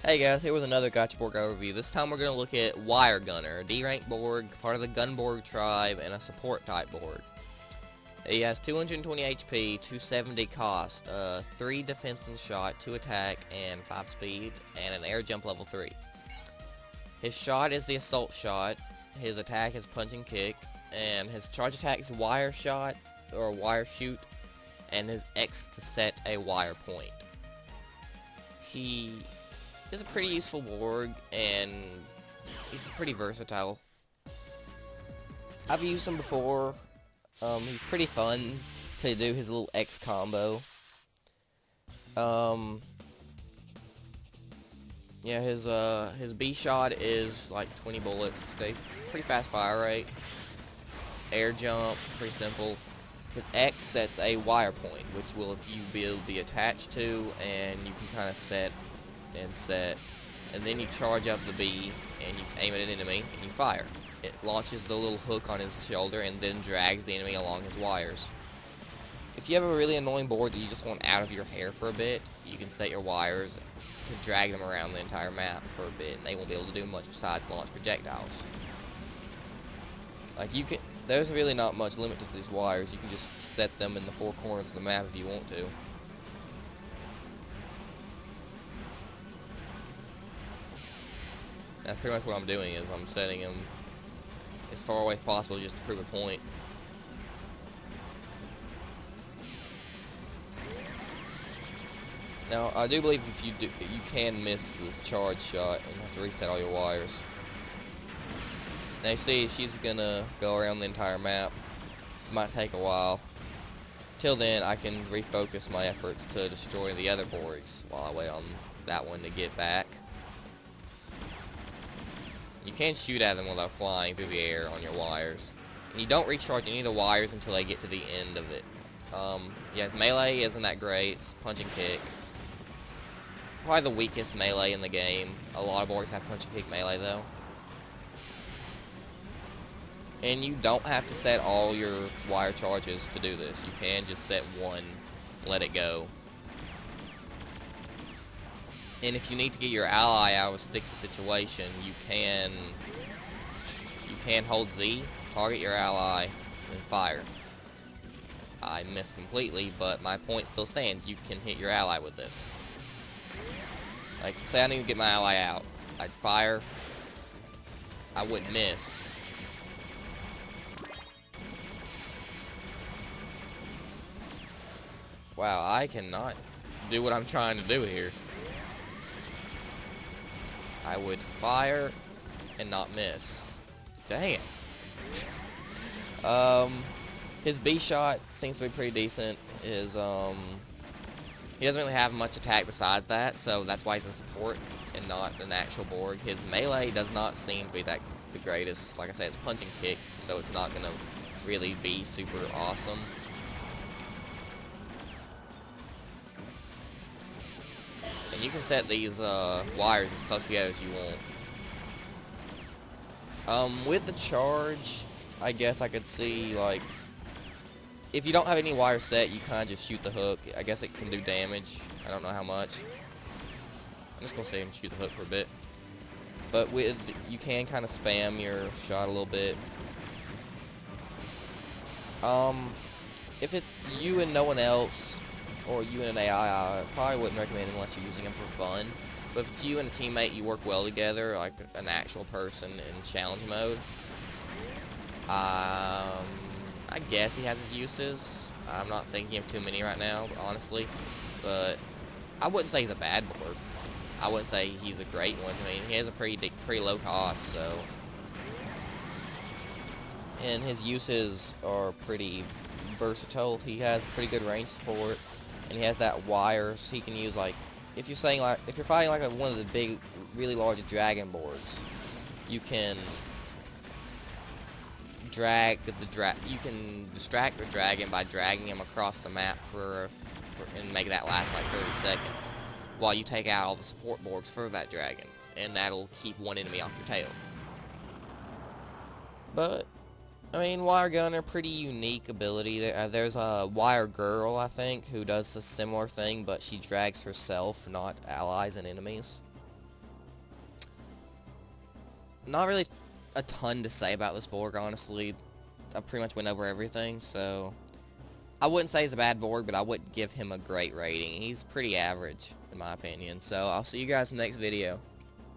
Hey guys, here with another Gotcha Borg overview. This time we're going to look at Wire Gunner, a D-rank Borg, part of the Gunborg tribe, and a support type Borg. He has 220 HP, 270 cost, 3 defense and shot, 2 attack, and 5 speed, and an air jump level 3. His shot is the assault shot, his attack is punch and kick, and his charge attack is wire shot, or wire shoot, and his X to set a wire point. He is a pretty useful Borg, and he's pretty versatile. I've used him before. He's pretty fun to do his little X combo. Yeah, his B shot is like 20 bullets. They pretty fast fire rate. Air jump, pretty simple. His X sets a wire point, which will you be attached to, and you can kind of set, and then you charge up the B, and you aim at an enemy, and you fire. It launches the little hook on his shoulder, and then drags the enemy along his wires. If you have a really annoying Borg that you just want out of your hair for a bit, you can set your wires to drag them around the entire map for a bit, and they won't be able to do much besides launch projectiles. Like, there's really not much limit to these wires. You can just set them in the 4 corners of the map if you want to. That's pretty much what I'm doing, is I'm setting them as far away as possible just to prove a point. Now, I do believe if you can miss the charge shot and have to reset all your wires. Now you see, she's gonna go around the entire map. Might take a while. Till then, I can refocus my efforts to destroy the other Borgs while I wait on that one to get back. You can shoot at them without flying through the air on your wires. And you don't recharge any of the wires until they get to the end of it. Yeah, melee isn't that great. It's punch and kick. Probably the weakest melee in the game. A lot of Borgs have punch and kick melee though. And you don't have to set all your wire charges to do this. You can just set one, let it go. And if you need to get your ally out of a sticky situation, you can hold Z, target your ally, and fire. I missed completely, but my point still stands. You can hit your ally with this. Like, say I need to get my ally out. I'd fire. I wouldn't miss. Wow, I cannot do what I'm trying to do here. I would fire and not miss. Dang it. His B shot seems to be pretty decent. He doesn't really have much attack besides that, so that's why he's a support and not an actual Borg. His melee does not seem to be the greatest. Like I said, it's punch and kick, so it's not gonna really be super awesome. And you can set these wires as close together as you want. With the charge, I guess I could see, like, if you don't have any wires set, you kind of just shoot the hook. I guess it can do damage. I don't know how much. I'm just going to say and shoot the hook for a bit. But you can kind of spam your shot a little bit. If it's you and no one else, or you and an AI, I probably wouldn't recommend unless you're using them for fun. But if it's you and a teammate, you work well together, like an actual person in challenge mode. I guess he has his uses. I'm not thinking of too many right now, honestly. But I wouldn't say he's a bad Borg. I wouldn't say he's a great one. I mean, he has a pretty low cost, so. And his uses are pretty versatile. He has pretty good range support. And he has that wires he can use, like, if you're fighting like one of the big, really large dragon Borgs, you can you can distract the dragon by dragging him across the map and make that last like 30 seconds, while you take out all the support Borgs for that dragon, and that'll keep one enemy off your tail. But I mean, Wire Gunner, pretty unique ability. There's a Wire Girl, I think, who does a similar thing, but she drags herself, not allies and enemies. not really a ton to say about this Borg, honestly. I pretty much went over everything, so I wouldn't say he's a bad Borg, but I wouldn't give him a great rating. He's pretty average, in my opinion. So I'll see you guys in the next video.